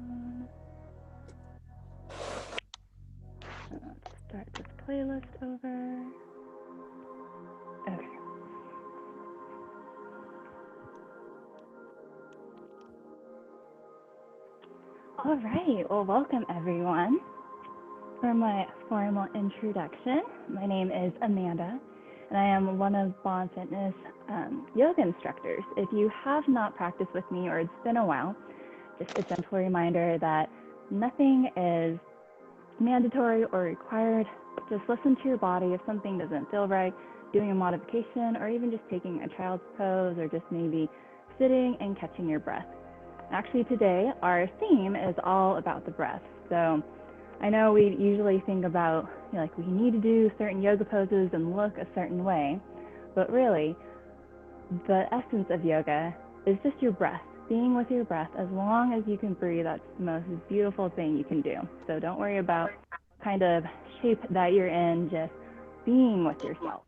phone. Let's start this playlist over. Okay. All right. Well, welcome everyone. For my formal introduction, my name is Amanda, and I am one of Bond Fitness yoga instructors. If you have not practiced with me or it's been a while, just a gentle reminder that nothing is mandatory or required. Just listen to your body. If something doesn't feel right, doing a modification, or even just taking a child's pose, or just maybe sitting and catching your breath. Actually, today our theme is all about the breath. So I know we usually think about, like we need to do certain yoga poses and look a certain way, but really, the essence of yoga is just your breath. Being with your breath, as long as you can breathe, that's the most beautiful thing you can do. So don't worry about kind of shape that you're in, just being with yourself.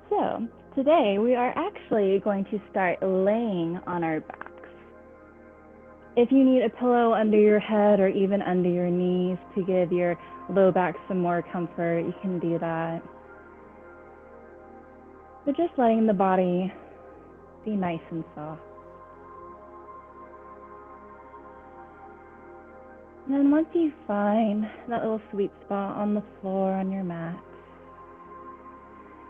So today we are actually going to start laying on our backs. If you need a pillow under your head or even under your knees to give your low back some more comfort, you can do that. But just letting the body be nice and soft. And then once you find that little sweet spot on the floor on your mat,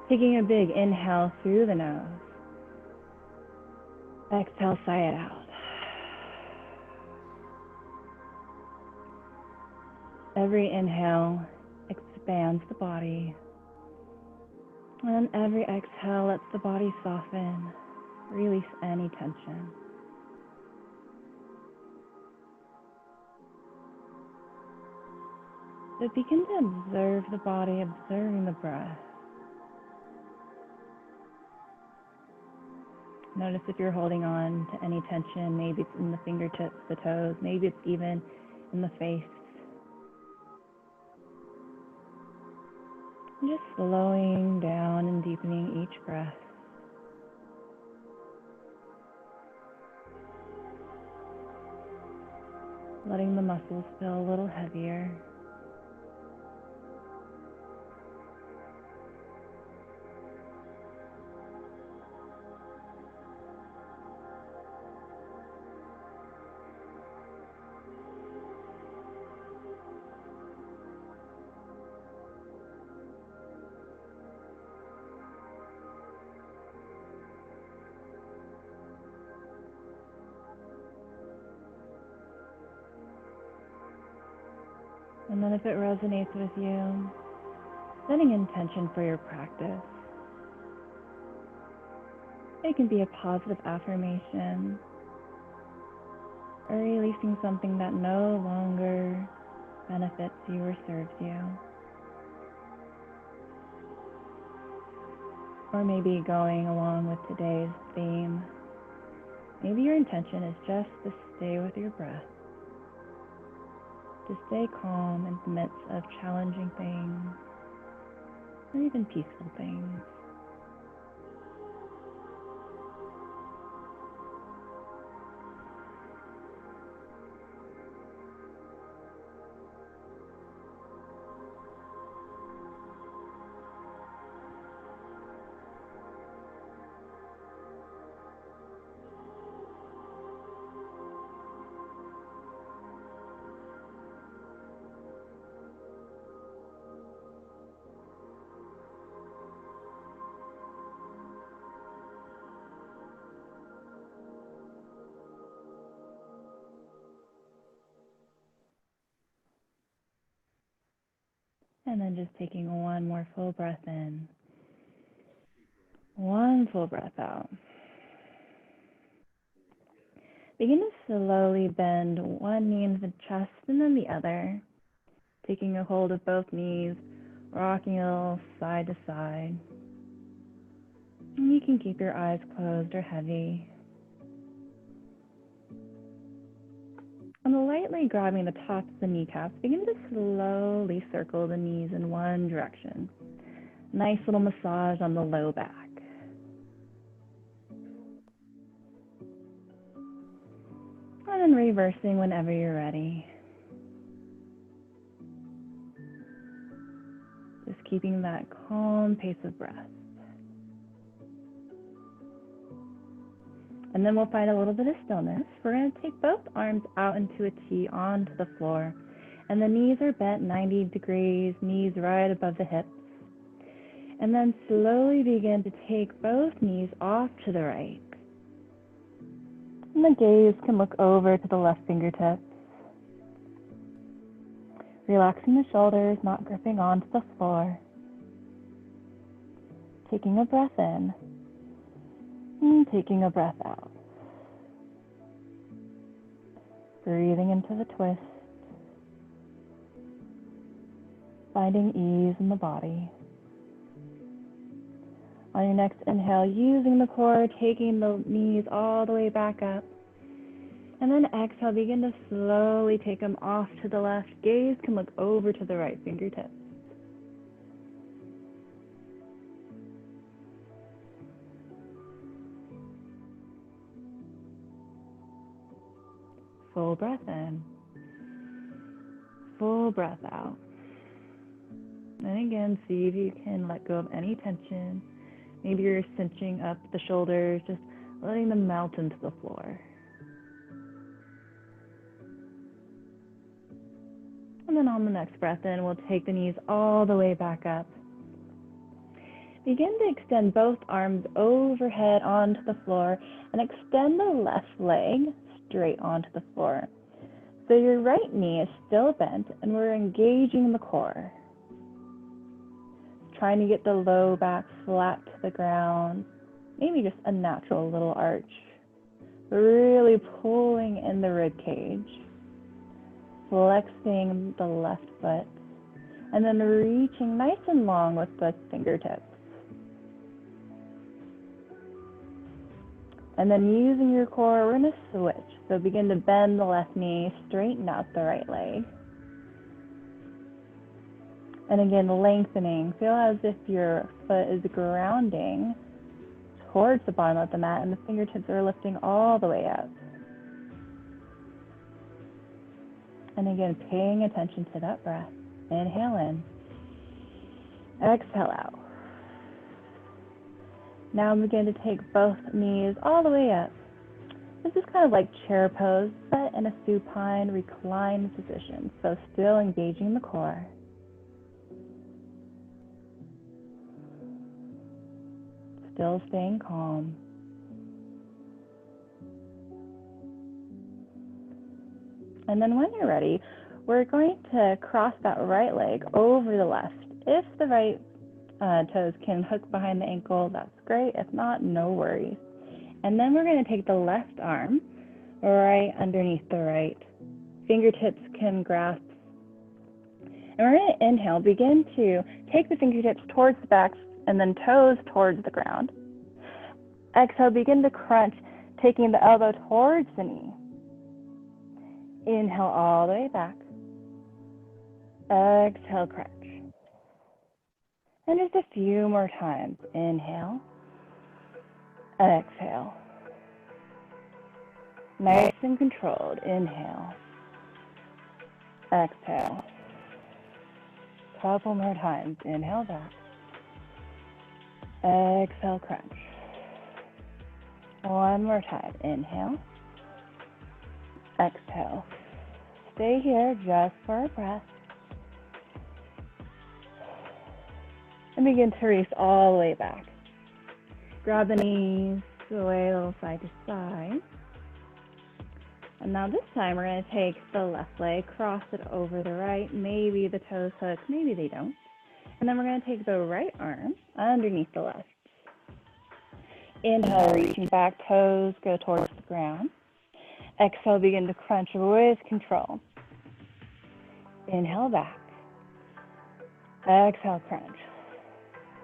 taking a big inhale through the nose, exhale, sigh it out. Every inhale expands the body, and every exhale lets the body soften, release any tension. So begin to observe the body, observing the breath. Notice if you're holding on to any tension. Maybe it's in the fingertips, the toes, maybe it's even in the face. And just slowing down and deepening each breath. Letting the muscles feel a little heavier. And then if it resonates with you, setting intention for your practice. It can be a positive affirmation, or releasing something that no longer benefits you or serves you. Or maybe going along with today's theme, maybe your intention is just to stay with your breath, to stay calm in the midst of challenging things, or even peaceful things. And then just taking one more full breath in. One full breath out. Begin to slowly bend one knee into the chest and then the other. Taking a hold of both knees, rocking a little side to side. And you can keep your eyes closed or heavy. And lightly grabbing the tops of the kneecaps, begin to slowly circle the knees in one direction. Nice little massage on the low back. And then reversing whenever you're ready. Just keeping that calm pace of breath. And then we'll find a little bit of stillness. We're going to take both arms out into a T onto the floor. And the knees are bent 90 degrees, knees right above the hips. And then slowly begin to take both knees off to the right. And the gaze can look over to the left fingertips. Relaxing the shoulders, not gripping onto the floor. Taking a breath in. And taking a breath out. Breathing into the twist. Finding ease in the body. On your next inhale, using the core, taking the knees all the way back up. And then exhale, begin to slowly take them off to the left. Gaze can look over to the right fingertips. Full breath in. Full breath out. And again, see if you can let go of any tension. Maybe you're cinching up the shoulders, just letting them melt into the floor. And then on the next breath in, we'll take the knees all the way back up. Begin to extend both arms overhead onto the floor and extend the left leg straight onto the floor. So your right knee is still bent and we're engaging the core. Trying to get the low back flat to the ground, maybe just a natural little arch. But really pulling in the rib cage, flexing the left foot, and then reaching nice and long with the fingertips. And then using your core, we're going to switch. So begin to bend the left knee, straighten out the right leg. And again, lengthening. Feel as if your foot is grounding towards the bottom of the mat and the fingertips are lifting all the way up. And again, paying attention to that breath. Inhale in. Exhale out. Now begin to take both knees all the way up. This is kind of like chair pose, but in a supine, reclined position. So still engaging the core. Still staying calm. And then when you're ready, we're going to cross that right leg over the left. If the right toes can hook behind the ankle, that's great. If not, no worries. And then we're going to take the left arm right underneath the right. Fingertips can grasp. And we're going to inhale, begin to take the fingertips towards the back and then toes towards the ground. Exhale, begin to crunch, taking the elbow towards the knee. Inhale all the way back. Exhale, crunch. And just a few more times. Inhale. Exhale. Nice and controlled. Inhale. Exhale. Couple more times. Inhale back. Exhale, crunch. One more time. Inhale. Exhale. Stay here just for a breath. And begin to release all the way back. Grab the knees, sway a little side to side. And now this time we're going to take the left leg, cross it over the right. Maybe the toes hook, maybe they don't. And then we're going to take the right arm underneath the left. Inhale, reaching back, toes go towards the ground. Exhale, begin to crunch with control. Inhale back. Exhale, crunch.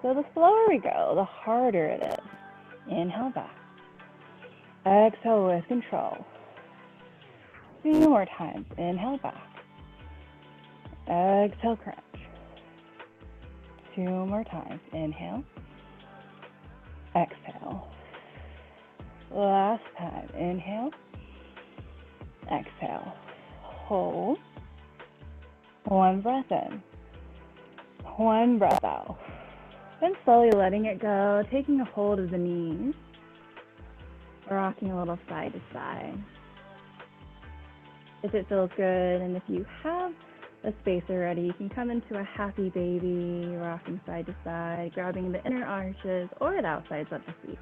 So the slower we go, the harder it is. Inhale back. Exhale with control. 2 more times. Inhale back. Exhale, crunch. 2 more times. Inhale. Exhale. Last time. Inhale. exhale. Hold. One breath in. One breath out. Then slowly letting it go, taking a hold of the knees, rocking a little side to side. If it feels good, and if you have a space already, you can come into a happy baby, rocking side to side, grabbing the inner arches or the outsides of the feet,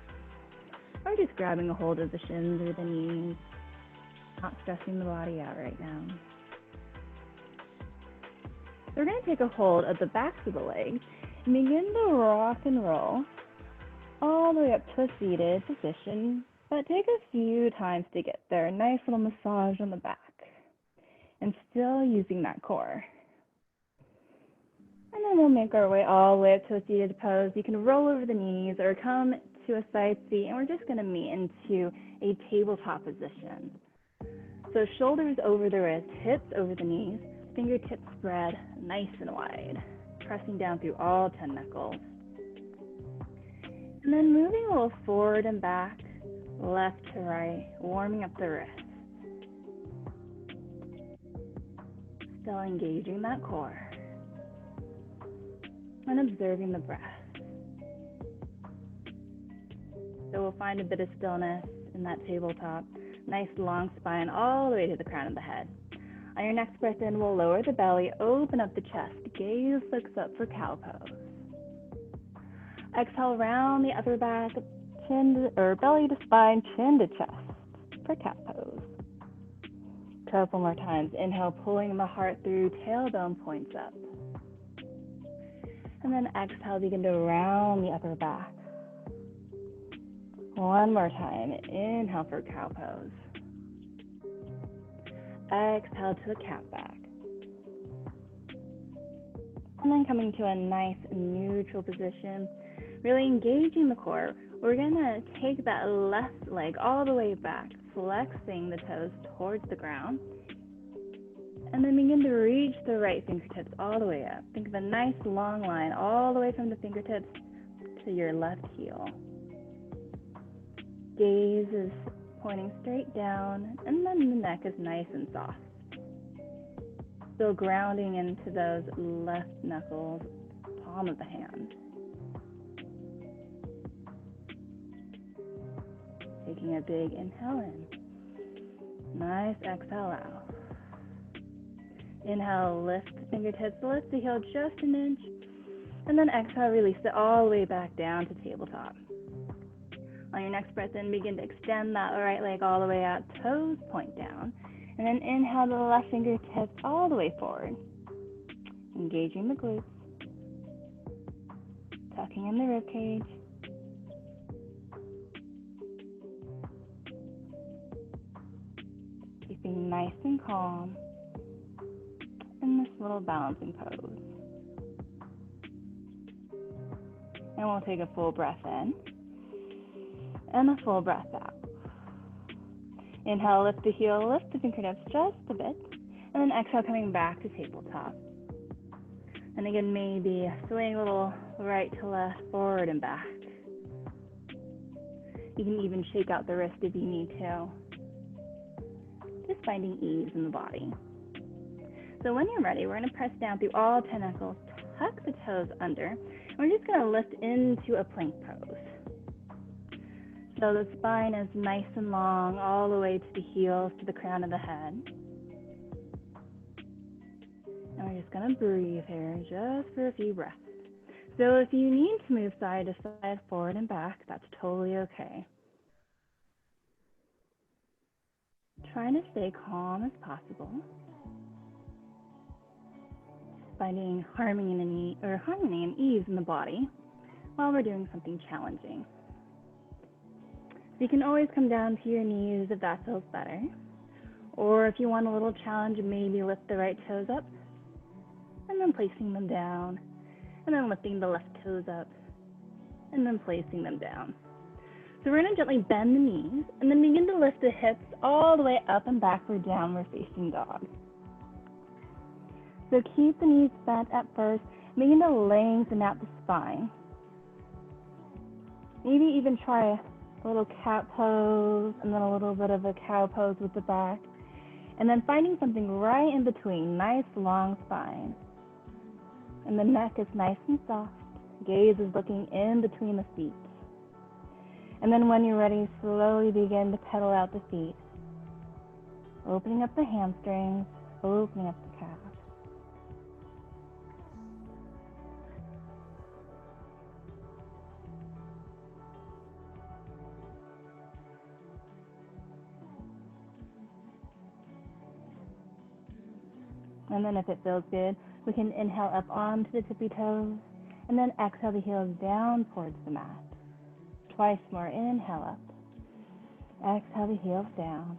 or just grabbing a hold of the shins or the knees, not stressing the body out right now. So we're going to take a hold of the backs of the legs and begin to rock and roll all the way up to a seated position, but take a few times to get there. A nice little massage on the back, and still using that core. And then we'll make our way all the way up to a seated pose. You can roll over the knees or come to a side seat, and we're just going to meet into a tabletop position. So shoulders over the wrists, hips over the knees, fingertips spread nice and wide, pressing down through all 10 knuckles. And then moving a little forward and back, left to right, warming up the wrists. Still engaging that core and observing the breath. So we'll find a bit of stillness in that tabletop. Nice long spine all the way to the crown of the head. On your next breath in, we'll lower the belly, open up the chest, gaze looks up for cow pose. Exhale, round the upper back, chin to, or belly to spine, chin to chest for cat pose. Couple more times. Inhale, pulling the heart through, tailbone points up. And then exhale, begin to round the upper back. One more time. Inhale for cow pose. Exhale to the cat back. And then coming to a nice neutral position, really engaging the core. We're going to take that left leg all the way back, flexing the toes towards the ground. And then begin to reach the right fingertips all the way up. Think of a nice long line all the way from the fingertips to your left heel. Gaze is pointing straight down, and then the neck is nice and soft. Still grounding into those left knuckles, palm of the hand. Taking a big inhale in. Nice exhale out. Inhale, lift the fingertips, lift the heel just an inch, and then exhale, release it all the way back down to tabletop. On your next breath in, begin to extend that right leg all the way out, toes point down, and then inhale the left fingertips all the way forward, engaging the glutes, tucking in the rib cage. Keeping nice and calm in this little balancing pose. And we'll take a full breath in and a full breath out. Inhale, lift the heel, lift the fingertips just a bit, and then exhale, coming back to tabletop. And again, maybe swing a little right to left, forward and back. You can even shake out the wrist if you need to. Just finding ease in the body. So when you're ready, we're going to press down through all 10 knuckles, tuck the toes under, and we're just going to lift into a plank pose. So the spine is nice and long, all the way to the heels, to the crown of the head. And we're just going to breathe here just for a few breaths. So if you need to move side to side, forward and back, that's totally okay. Trying to stay calm as possible. Finding harmony and ease in the body while we're doing something challenging. So you can always come down to your knees if that feels better. Or if you want a little challenge, maybe lift the right toes up and then placing them down, and then lifting the left toes up and then placing them down. So we're going to gently bend the knees and then begin to lift the hips all the way up and back for downward facing dog. So keep the knees bent at first, begin to lengthen out the spine. Maybe even try a little cat pose and then a little bit of a cow pose with the back. And then finding something right in between, nice long spine. And the neck is nice and soft. Gaze is looking in between the feet. And then when you're ready, slowly begin to pedal out the feet. Opening up the hamstrings, opening up the calves. And then if it feels good, we can inhale up onto the tippy toes, and then exhale the heels down towards the mat. Twice more, inhale up. Exhale the heels down.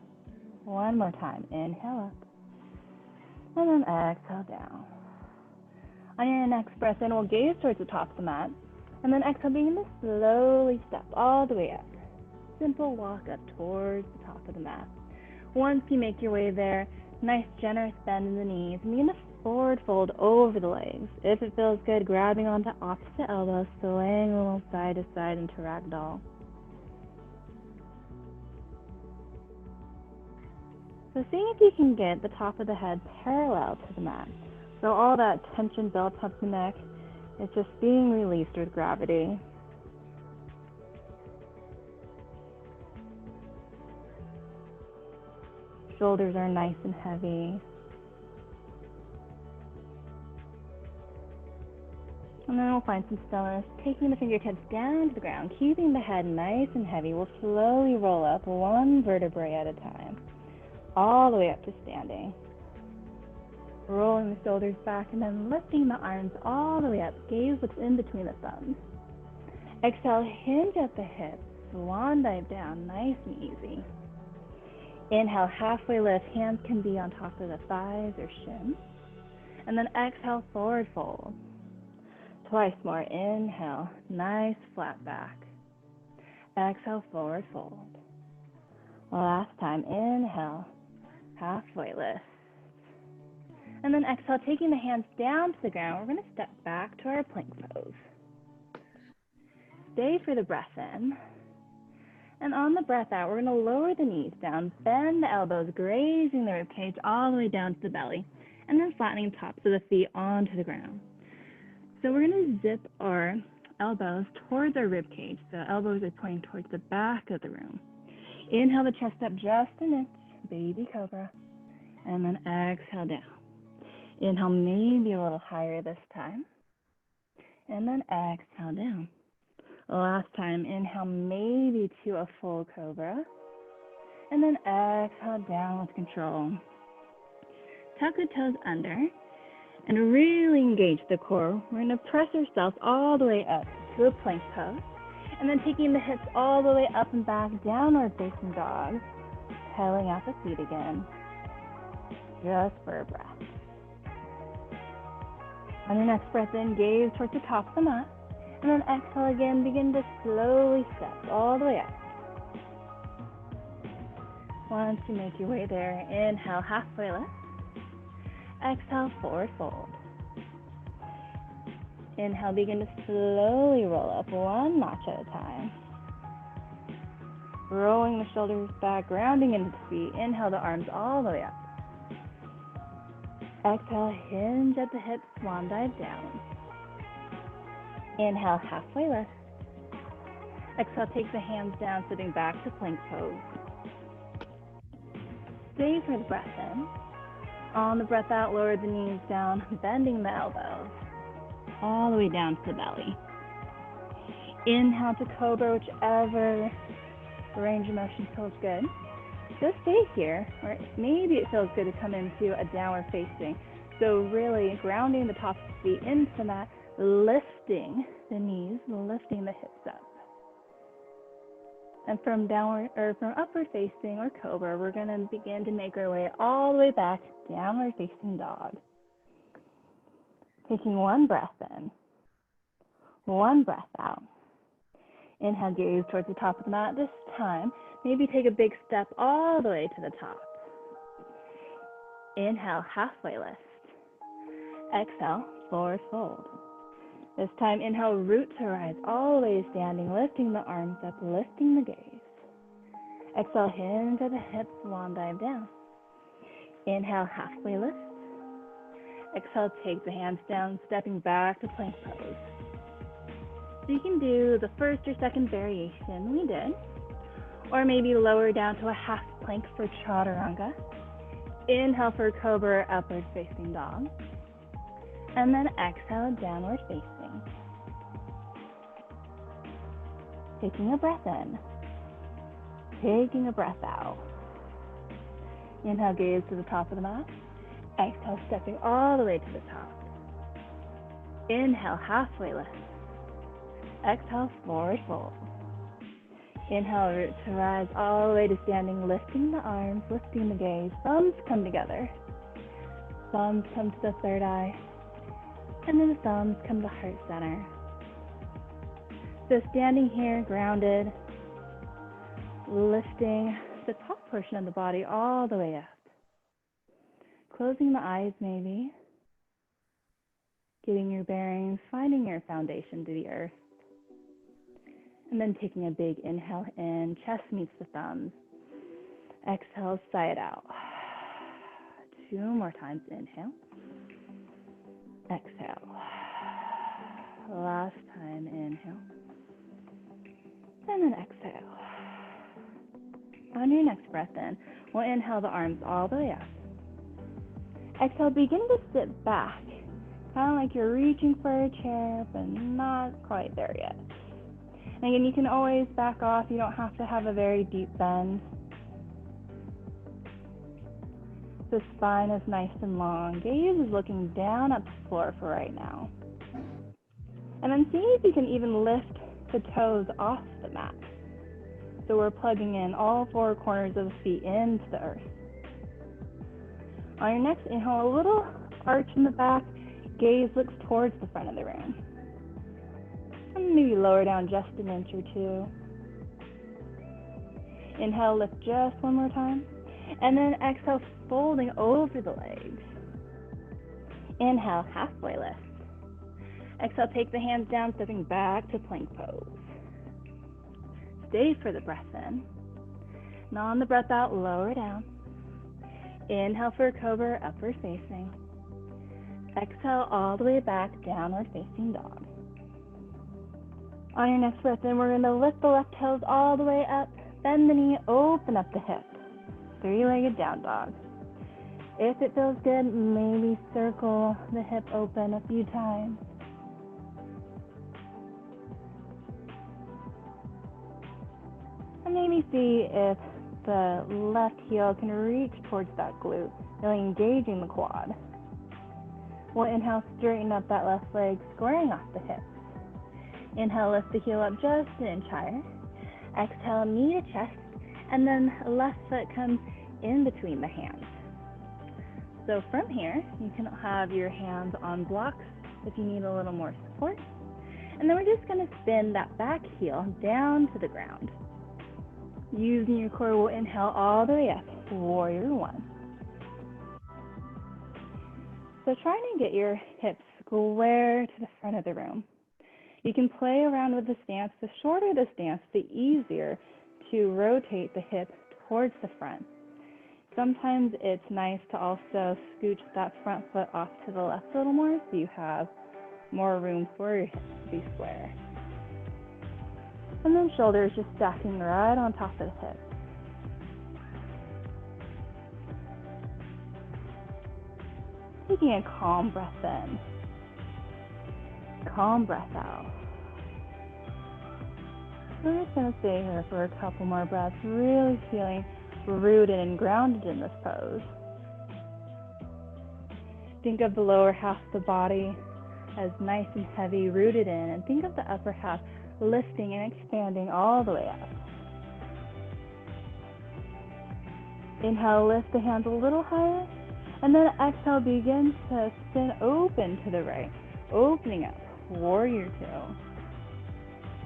One more time, inhale up. And then exhale down. On your next breath in, we'll gaze towards the top of the mat, and then exhale, begin to slowly step all the way up. Simple walk up towards the top of the mat. Once you make your way there, nice generous bend in the knees, and begin to forward fold over the legs. If it feels good, grabbing onto opposite elbows, swaying a little side to side into ragdoll. So seeing if you can get the top of the head parallel to the mat. So all that tension built up the neck is just being released with gravity. Shoulders are nice and heavy. And then we'll find some stillness, taking the fingertips down to the ground, keeping the head nice and heavy. We'll slowly roll up one vertebrae at a time, all the way up to standing. Rolling the shoulders back and then lifting the arms all the way up. Gaze what's in between the thumbs. Exhale, hinge at the hips, swan dive down, nice and easy. Inhale, halfway lift, hands can be on top of the thighs or shins. And then exhale, forward fold. Twice more, inhale, nice flat back. Exhale, forward fold. Last time, inhale, halfway lift. And then exhale, taking the hands down to the ground, we're going to step back to our plank pose. Stay for the breath in. And on the breath out, we're going to lower the knees down, bend the elbows, grazing the ribcage all the way down to the belly, and then flattening tops of the feet onto the ground. So we're going to zip our elbows towards our ribcage. The elbows are pointing towards the back of the room. Inhale the chest up just an inch, baby cobra, and then exhale down. Inhale maybe a little higher this time, and then exhale down. Last time, inhale maybe to a full cobra, and then exhale down with control. Tuck the toes under, and really engage the core. We're going to press ourselves all the way up to a plank pose, and then taking the hips all the way up and back, downward facing dog, pedaling out the feet again, just for a breath. On your next breath in, gaze towards the top of the mat, and then exhale again, begin to slowly step all the way up. Once you make your way there, inhale, halfway lift. Exhale, forward fold. Inhale, begin to slowly roll up one notch at a time. Rolling the shoulders back, grounding into the feet. Inhale the arms all the way up. Exhale, hinge at the hips, swan dive down. Inhale, halfway lift. Exhale, take the hands down, sitting back to plank pose. Stay for the breath in. On the breath out, lower the knees down, bending the elbows all the way down to the belly. Inhale to cobra, whichever range of motion feels good. Just stay here, or maybe it feels good to come into a downward facing. So really grounding the tops of the feet into the mat, lifting the knees, lifting the hips up. And from downward or from upward facing or cobra, we're going to begin to make our way all the way back, downward facing dog. Taking one breath in, one breath out. Inhale, gaze towards the top of the mat. This time, maybe take a big step all the way to the top. Inhale, halfway lift. Exhale, forward fold. This time, inhale, root to rise, all the way standing, lifting the arms up, lifting the gaze. Exhale, hinge at the hips, swan dive down. Inhale, halfway lift. Exhale, take the hands down, stepping back to plank pose. So you can do the first or second variation we did, or maybe lower down to a half plank for chaturanga. Inhale for cobra, upward facing dog. And then exhale, downward facing. Taking a breath in. Taking a breath out. Inhale, gaze to the top of the mat. Exhale, stepping all the way to the top. Inhale, halfway lift. Exhale, forward fold. Inhale, root to rise all the way to standing, lifting the arms, lifting the gaze. Thumbs come together. Thumbs come to the third eye. And then the thumbs come to the heart center. So standing here, grounded, lifting the top portion of the body all the way up. Closing the eyes maybe. Getting your bearings, finding your foundation to the earth. And then taking a big inhale in, chest meets the thumbs. Exhale, sigh it out. 2 more times, inhale. Exhale. Last time, inhale. And then exhale. On your next breath in, we'll inhale the arms all the way up. Exhale, begin to sit back. Kind of like you're reaching for a chair, but not quite there yet. And again, you can always back off. You don't have to have a very deep bend. The spine is nice and long. Gaze is looking down at the floor for right now. And then see if you can even lift the toes off the mat. So we're plugging in all 4 corners of the feet into the earth. On your next inhale, a little arch in the back. Gaze looks towards the front of the room. And maybe lower down just an inch or 2. Inhale, lift just 1 more time. And then exhale, folding over the legs. Inhale, halfway lift. Exhale, take the hands down, stepping back to plank pose. Stay for the breath in. Now on the breath out, lower down. Inhale for cobra, upward facing. Exhale all the way back, downward facing dog. On your next breath in, we're going to lift the left toes all the way up, bend the knee, open up the hip. 3-legged down dog. If it feels good, maybe circle the hip open a few times. And maybe see if the left heel can reach towards that glute, really engaging the quad. We'll inhale, straighten up that left leg, squaring off the hips. Inhale, lift the heel up just an inch higher. Exhale, knee to chest, and then left foot comes in between the hands. So from here, you can have your hands on blocks if you need a little more support. And then we're just going to spin that back heel down to the ground. Using your core, we'll inhale all the way up, warrior 1. So trying to get your hips square to the front of the room. You can play around with the stance. The shorter the stance, the easier to rotate the hip towards the front. Sometimes it's nice to also scooch that front foot off to the left a little more so you have more room for your hips to be square. And then shoulders just stacking right on top of the hip. Taking a calm breath in. Calm breath out. We're just going to stay here for a couple more breaths, really feeling rooted and grounded in this pose. Think of the lower half of the body as nice and heavy, rooted in, and think of the upper half lifting and expanding all the way up. Inhale, lift the hands a little higher, and then exhale, begin to spin open to the right, opening up, warrior 2.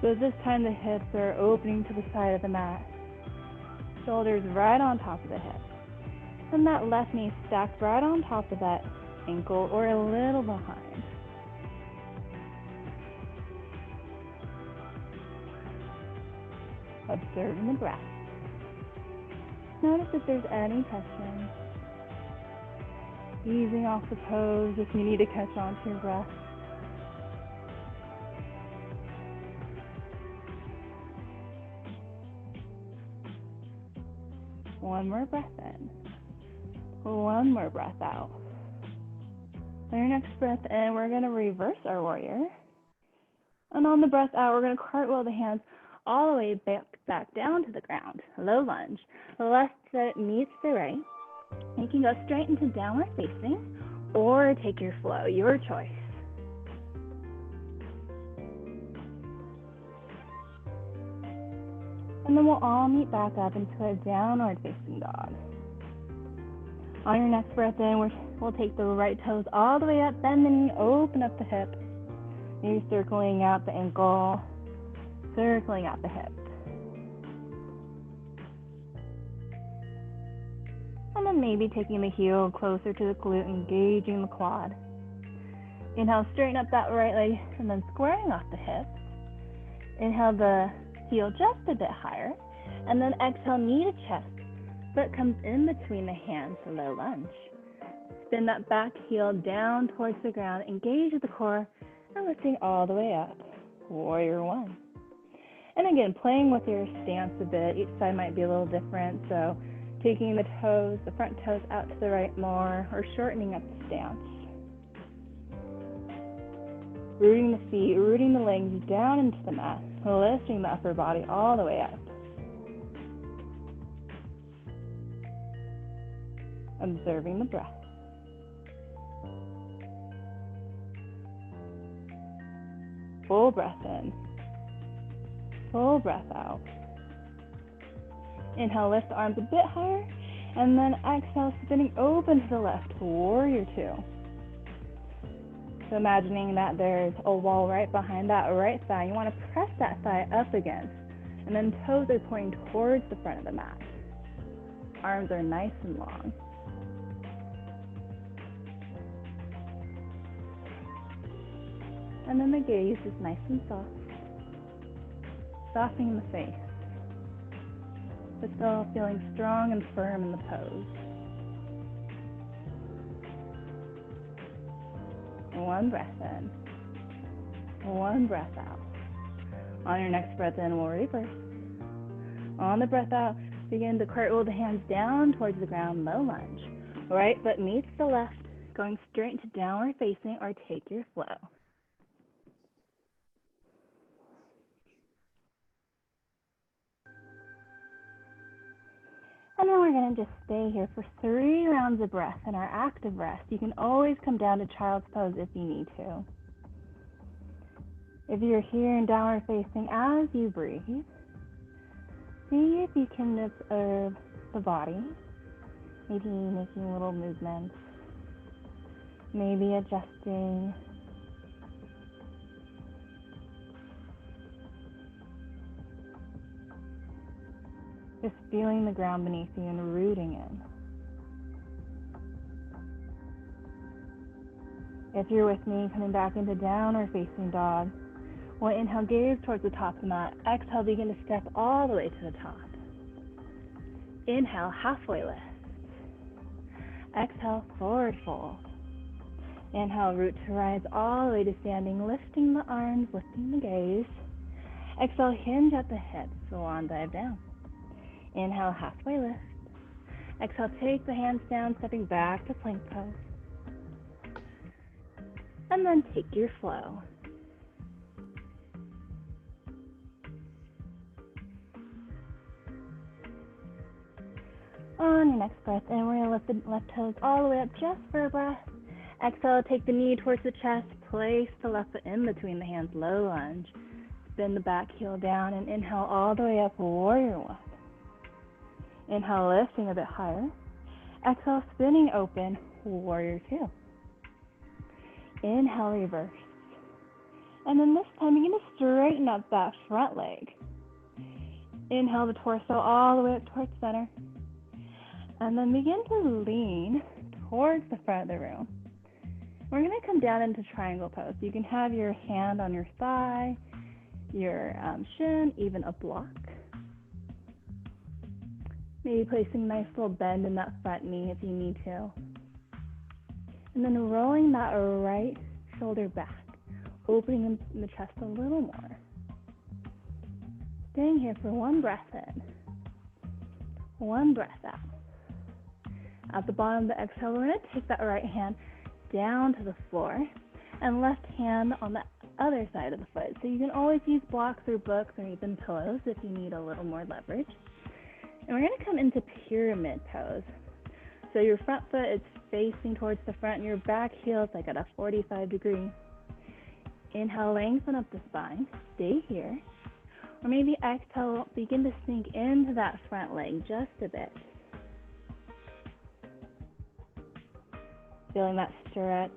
So this time the hips are opening to the side of the mat, shoulders right on top of the hip, and that left knee stacked right on top of that ankle or a little behind. Observing the breath. Notice if there's any tension. Easing off the pose if you need to catch on to your breath. One more breath in. One more breath out. On your next breath in, we're going to reverse our warrior. And on the breath out, we're going to cartwheel the hands all the way back down to the ground. Low lunge. The left foot meets the right. You can go straight into downward facing or take your flow, your choice. And then we'll all meet back up into a downward facing dog. On your next breath in, we'll take the right toes all the way up, bend the knee, open up the hip. Maybe circling out the ankle, circling out the hip. And then maybe taking the heel closer to the glute, engaging the quad. Inhale, straighten up that right leg, and then squaring off the hip. Inhale the heel just a bit higher, and then exhale, knee to chest. Foot comes in between the hands, low lunge. Spin that back heel down towards the ground, engage the core, and lifting all the way up. Warrior one. And again, playing with your stance a bit. Each side might be a little different, so taking the toes, the front toes out to the right more, or shortening up the stance. Rooting the feet, rooting the legs down into the mat, lifting the upper body all the way up. Observing the breath. Full breath in. Full breath out. Inhale, lift the arms a bit higher, and then exhale, spinning open to the left, warrior two. So imagining that there's a wall right behind that right thigh. You want to press that thigh up against, and then toes are pointing towards the front of the mat. Arms are nice and long. And then the gaze is nice and soft, softening the face, but still feeling strong and firm in the pose. One breath in, one breath out. On your next breath in, we'll reverse. On the breath out, begin to cartwheel the hands down towards the ground, low lunge. Right foot meets the left, going straight into downward facing or take your flow. And then we're going to just stay here for 3 rounds of breath in our active rest. You can always come down to child's pose if you need to. If you're here in downward facing, as you breathe, see if you can observe the body, maybe making little movements, maybe adjusting. Just feeling the ground beneath you and rooting in. If you're with me, coming back into downward facing dog, we'll inhale, gaze towards the top of the mat. Exhale, begin to step all the way to the top. Inhale, halfway lift. Exhale, forward fold. Inhale, root to rise all the way to standing, lifting the arms, lifting the gaze. Exhale, hinge at the hips, swan dive down. Inhale, halfway lift. Exhale, take the hands down, stepping back to plank pose. And then take your flow. On your next breath in, we're going to lift the left toes all the way up just for a breath. Exhale, take the knee towards the chest, place the left foot in between the hands, low lunge. Bend the back heel down and inhale all the way up, warrior one. Inhale, lifting a bit higher. Exhale, spinning open, warrior two. Inhale, reverse. And then this time, you're going to straighten up that front leg. Inhale the torso all the way up towards center. And then begin to lean towards the front of the room. We're going to come down into triangle pose. You can have your hand on your thigh, your shin, even a block. Maybe placing a nice little bend in that front knee if you need to. And then rolling that right shoulder back, opening the chest a little more. Staying here for one breath in, one breath out. At the bottom of the exhale, we're going to take that right hand down to the floor and left hand on the other side of the foot. So you can always use blocks or books or even pillows if you need a little more leverage. And we're going to come into pyramid pose. So your front foot is facing towards the front and your back heel is like at a 45-degree. Inhale, lengthen up the spine. Stay here. Or maybe exhale, begin to sink into that front leg just a bit. Feeling that stretch,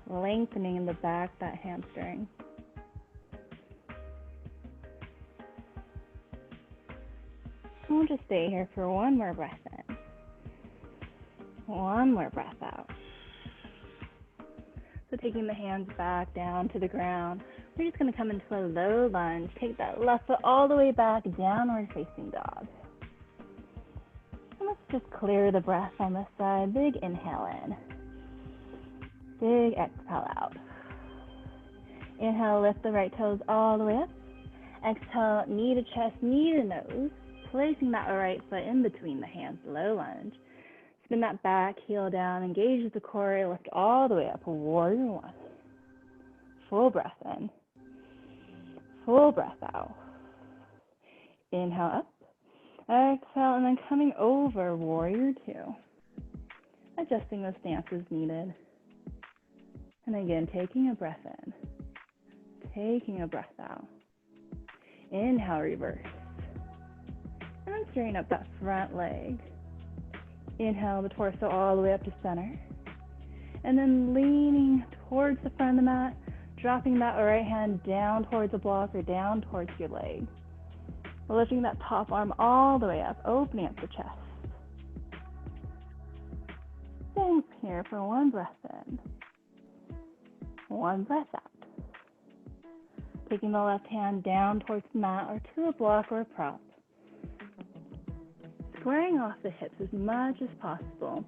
lengthening in the back, that hamstring. We'll just stay here for one more breath in. One more breath out. So taking the hands back down to the ground, we're just going to come into a low lunge. Take that left foot all the way back, downward facing dog. And let's just clear the breath on this side. Big inhale in. Big exhale out. Inhale, lift the right toes all the way up. Exhale, knee to chest, knee to nose. Placing that right foot in between the hands, low lunge. Spin that back heel down, engage the core, lift all the way up, warrior one. Full breath in. Full breath out. Inhale up. Exhale, and then coming over, warrior two. Adjusting the stance as needed. And again, taking a breath in. Taking a breath out. Inhale, reverse. And then straighten up that front leg. Inhale the torso all the way up to center. And then leaning towards the front of the mat, dropping that right hand down towards the block or down towards your leg. Lifting that top arm all the way up, opening up the chest. Staying here for one breath in. One breath out. Taking the left hand down towards the mat or to a block or a prop. Squaring off the hips as much as possible.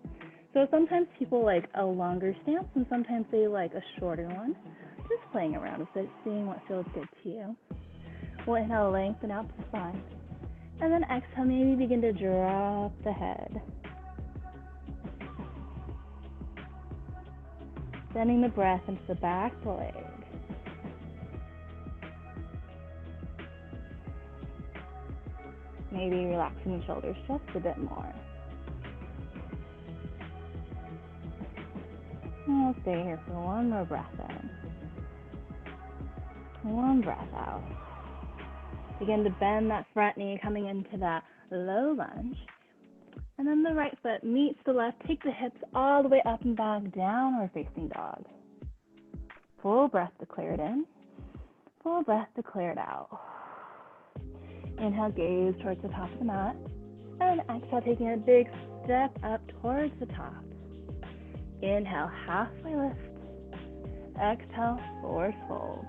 So sometimes people like a longer stance and sometimes they like a shorter one. Just playing around with it, seeing what feels good to you. We'll inhale, lengthen out the spine. And then exhale, maybe begin to drop the head. Sending the breath into the back leg. Maybe relaxing the shoulders just a bit more. And we'll stay here for one more breath in. One breath out. Begin to bend that front knee, coming into that low lunge. And then the right foot meets the left. Take the hips all the way up and back, downward facing dog. Full breath to clear it in. Full breath to clear it out. Inhale, gaze towards the top of the mat. And exhale, taking a big step up towards the top. Inhale, halfway lift. Exhale, forward fold.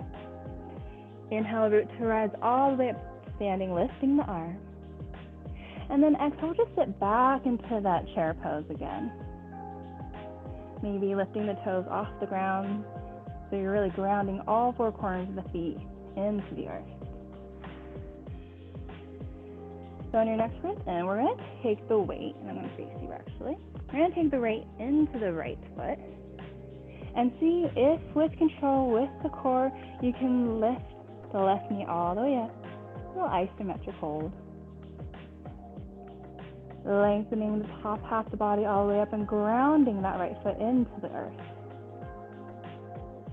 Inhale, root to rise all the way up, standing, lifting the arm. And then exhale, just sit back into that chair pose again. Maybe lifting the toes off the ground, so you're really grounding all four corners of the feet into the earth. So on your next breath in, we're going to take the weight, and I'm going to face you actually. We're going to take the weight into the right foot and see if with control, with the core, you can lift the left knee all the way up, a little isometric hold. Lengthening the top half of the body all the way up and grounding that right foot into the earth.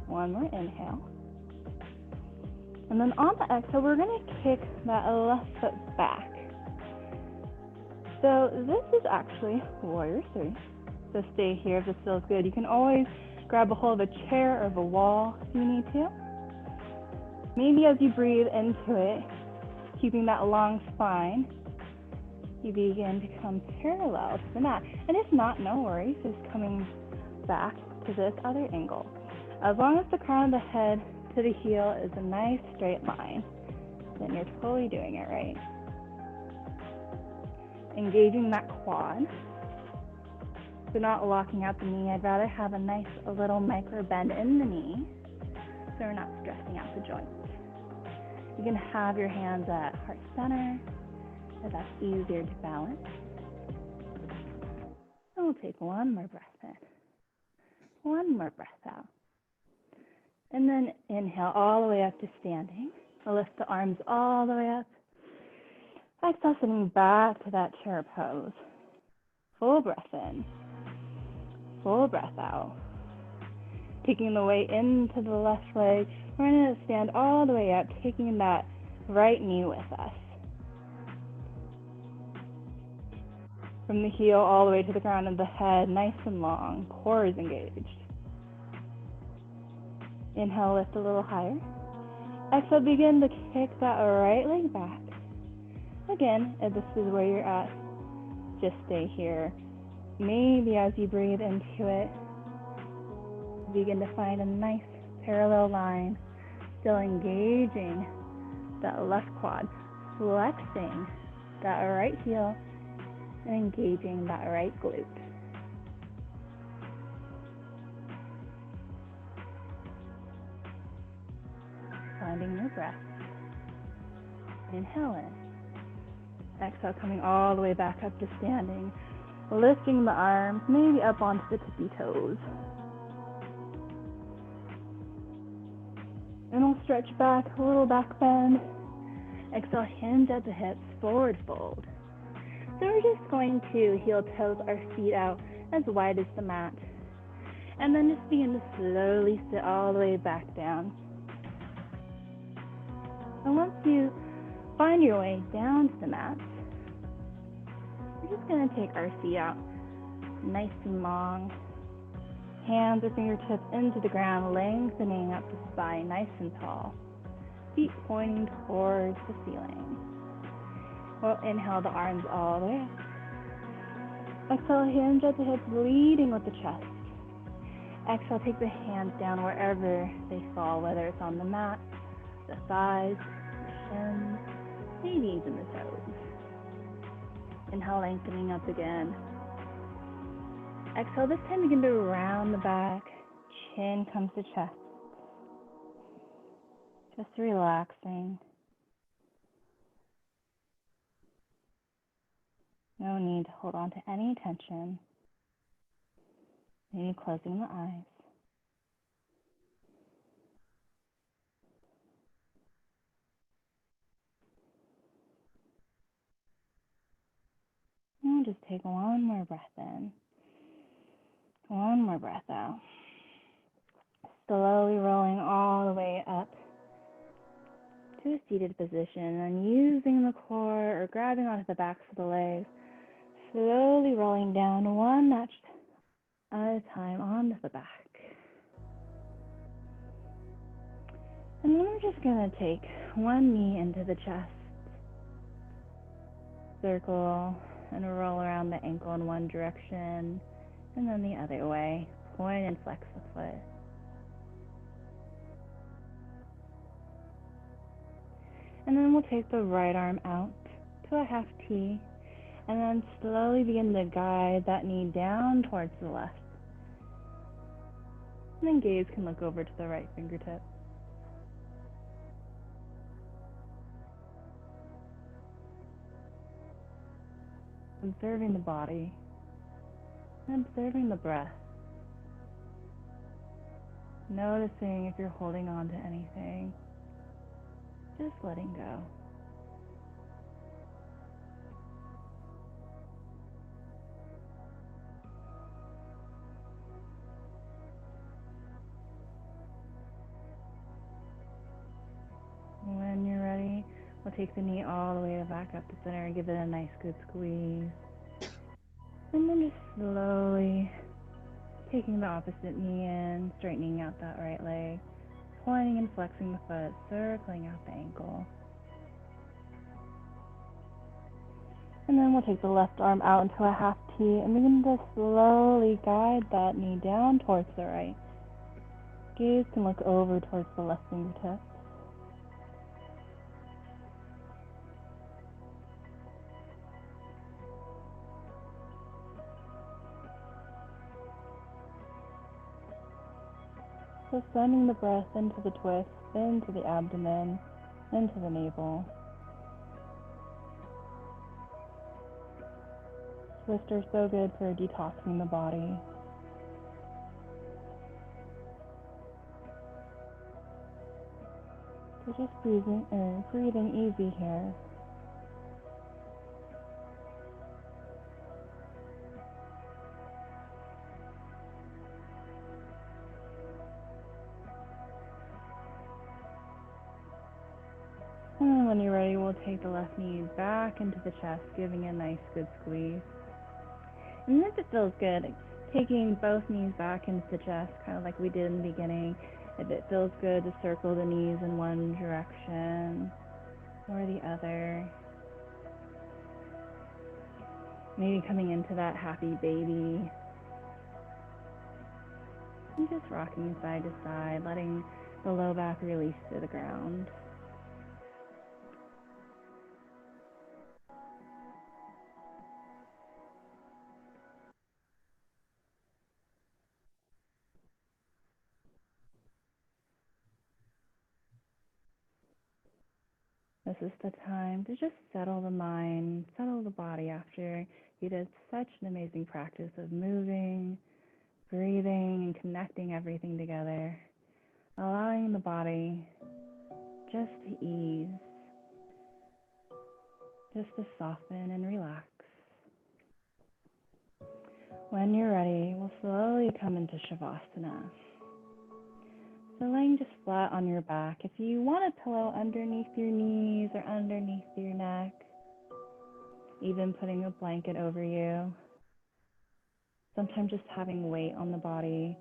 One more inhale. And then on the exhale, we're going to kick that left foot back. So this is actually warrior three. So stay here if this feels good. You can always grab a hold of a chair or of a wall if you need to. Maybe as you breathe into it, keeping that long spine, you begin to come parallel to the mat. And if not, no worries, just coming back to this other angle. As long as the crown of the head to the heel is a nice straight line, then you're totally doing it right. Engaging that quad. So not locking out the knee, I'd rather have a nice little micro bend in the knee so we're not stressing out the joint. You can have your hands at heart center if that's easier to balance. And we'll take one more breath in, one more breath out. And then inhale all the way up to standing. I'll lift the arms all the way up. Exhale, sitting back to that chair pose. Full breath in, full breath out. Taking the weight into the left leg, we're going to stand all the way up, taking that right knee with us. From the heel all the way to the crown of the head, nice and long, core is engaged. Inhale, lift a little higher. Exhale, begin to kick that right leg back. Again, if this is where you're at, just stay here. Maybe as you breathe into it, begin to find a nice parallel line, still engaging that left quad, flexing that right heel, and engaging that right glute. Finding your breath. Inhale in. Exhale, coming all the way back up to standing. Lifting the arms, maybe up onto the tippy toes. And we'll stretch back, a little back bend. Exhale, hinge at the hips, forward fold. So we're just going to heel toes our feet out as wide as the mat. And then just begin to slowly sit all the way back down. And once you find your way down to the mat, we're just going to take our feet out nice and long. Hands or fingertips into the ground, lengthening up the spine nice and tall. Feet pointing towards the ceiling. We'll inhale the arms all the way up. Exhale, hinge at the hips, leading with the chest. Exhale, take the hands down wherever they fall, whether it's on the mat, the thighs, the shins, maybe even the toes. Inhale, lengthening up again. Exhale, this time begin to round the back, chin comes to chest. Just relaxing. No need to hold on to any tension. Maybe closing the eyes. And just take one more breath in. One more breath out. Slowly rolling all the way up to a seated position and using the core or grabbing onto the backs of the legs. Slowly rolling down one notch at a time onto the back. And then we're just going to take one knee into the chest, circle, and roll around the ankle in one direction, and then the other way. Point and flex the foot. And then we'll take the right arm out to a half T, and then slowly begin to guide that knee down towards the left. And then gaze can look over to the right fingertip. Observing the body, and observing the breath. Noticing if you're holding on to anything. Just letting go. When you're ready, we'll take the knee all the way back up to center and give it a nice good squeeze. And then just slowly taking the opposite knee in, straightening out that right leg, pointing and flexing the foot, circling out the ankle. And then we'll take the left arm out into a half T and begin to slowly guide that knee down towards the right. Gaze can look over towards the left fingertip. So sending the breath into the twist, into the abdomen, into the navel. Twists are so good for detoxing the body. So just breathing easy here. And when you're ready, we'll take the left knee back into the chest, giving a nice good squeeze. And if it feels good, taking both knees back into the chest, kind of like we did in the beginning. If it feels good to circle the knees in one direction or the other. Maybe coming into that happy baby. And just rocking side to side, letting the low back release to the ground. This is the time to just settle the mind, settle the body after you did such an amazing practice of moving, breathing, and connecting everything together. Allowing the body just to ease, just to soften and relax. When you're ready, we'll slowly come into Shavasana. So laying just flat on your back. If you want a pillow underneath your knees or underneath your neck, even putting a blanket over you. Sometimes just having weight on the body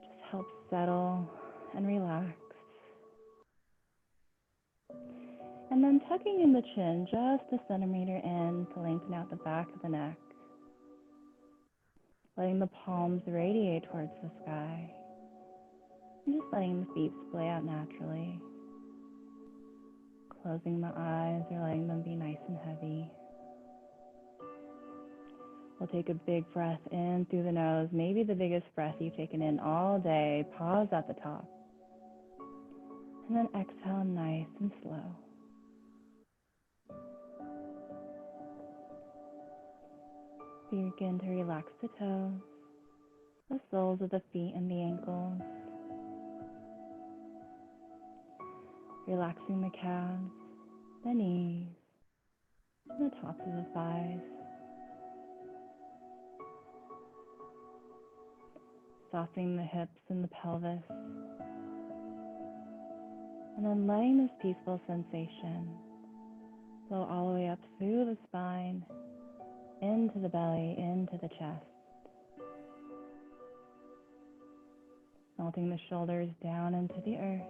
just helps settle and relax. And then tucking in the chin just a centimeter in to lengthen out the back of the neck. Letting the palms radiate towards the sky. And just letting the feet splay out naturally. Closing the eyes or letting them be nice and heavy. We'll take a big breath in through the nose, maybe the biggest breath you've taken in all day. Pause at the top. And then exhale nice and slow. Begin to relax the toes, the soles of the feet and the ankles. Relaxing the calves, the knees, and the tops of the thighs. Softening the hips and the pelvis. And then letting this peaceful sensation flow all the way up through the spine, into the belly, into the chest. Melting the shoulders down into the earth.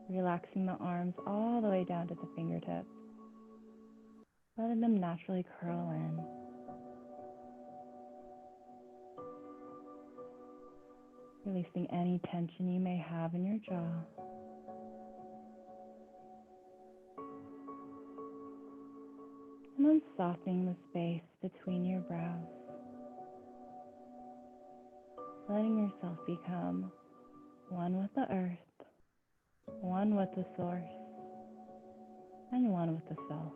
Relaxing the arms all the way down to the fingertips. Letting them naturally curl in. Releasing any tension you may have in your jaw. And then softening the space between your brows. Letting yourself become one with the earth, one with the source, and one with the self.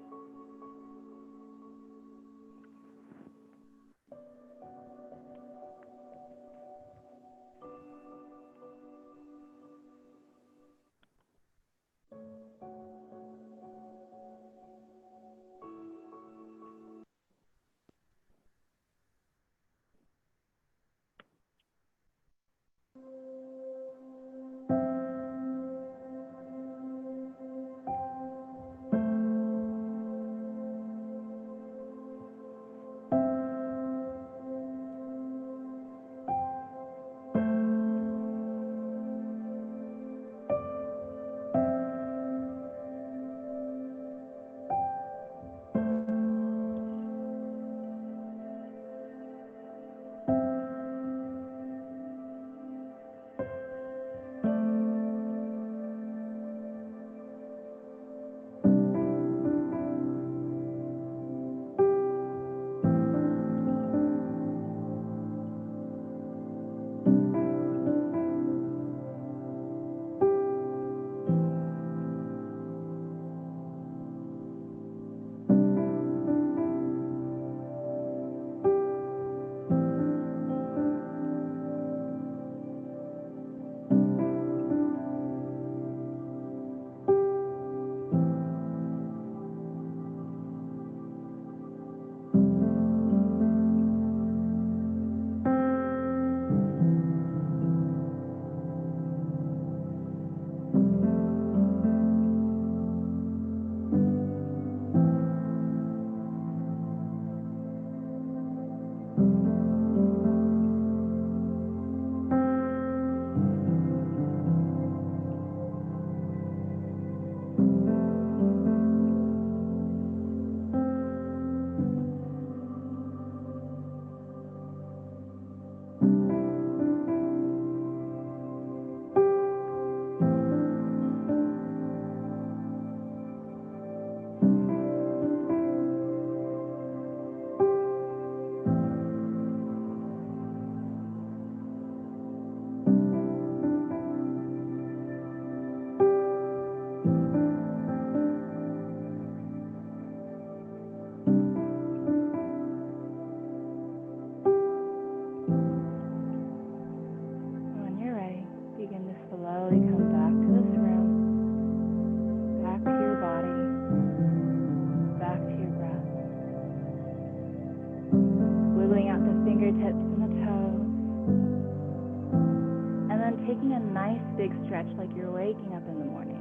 taking a nice big stretch like you're waking up in the morning.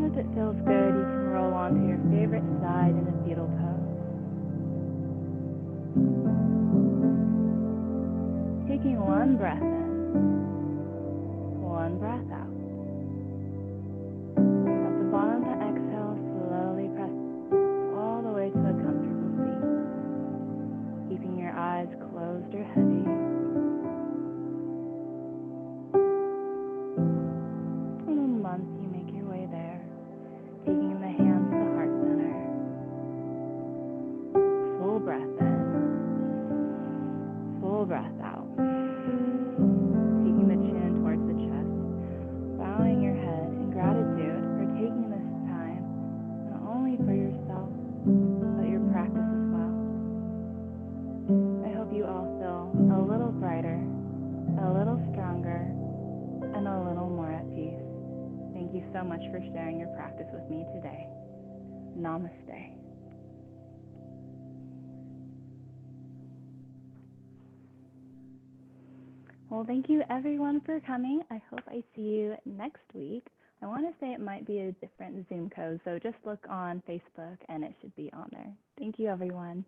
If it feels good, you can roll onto your favorite side in a fetal pose. Taking one breath in, one breath out. At the bottom of the exhale, slowly press all the way to a comfortable seat, keeping your eyes closed or heavy. And once you make your way there, taking the hands to the heart center, full breath in, full breath out. Taking the chin towards the chest, bowing your head in gratitude for taking this time, not only for yourself, but your practice as well. I hope you all feel a little brighter, a little stronger, and a little more at peace. Thank you so much for sharing your practice with me today. Namaste. Well, thank you everyone for coming. I hope I see you next week. I want to say it might be a different Zoom code, so just look on Facebook and it should be on there. Thank you everyone.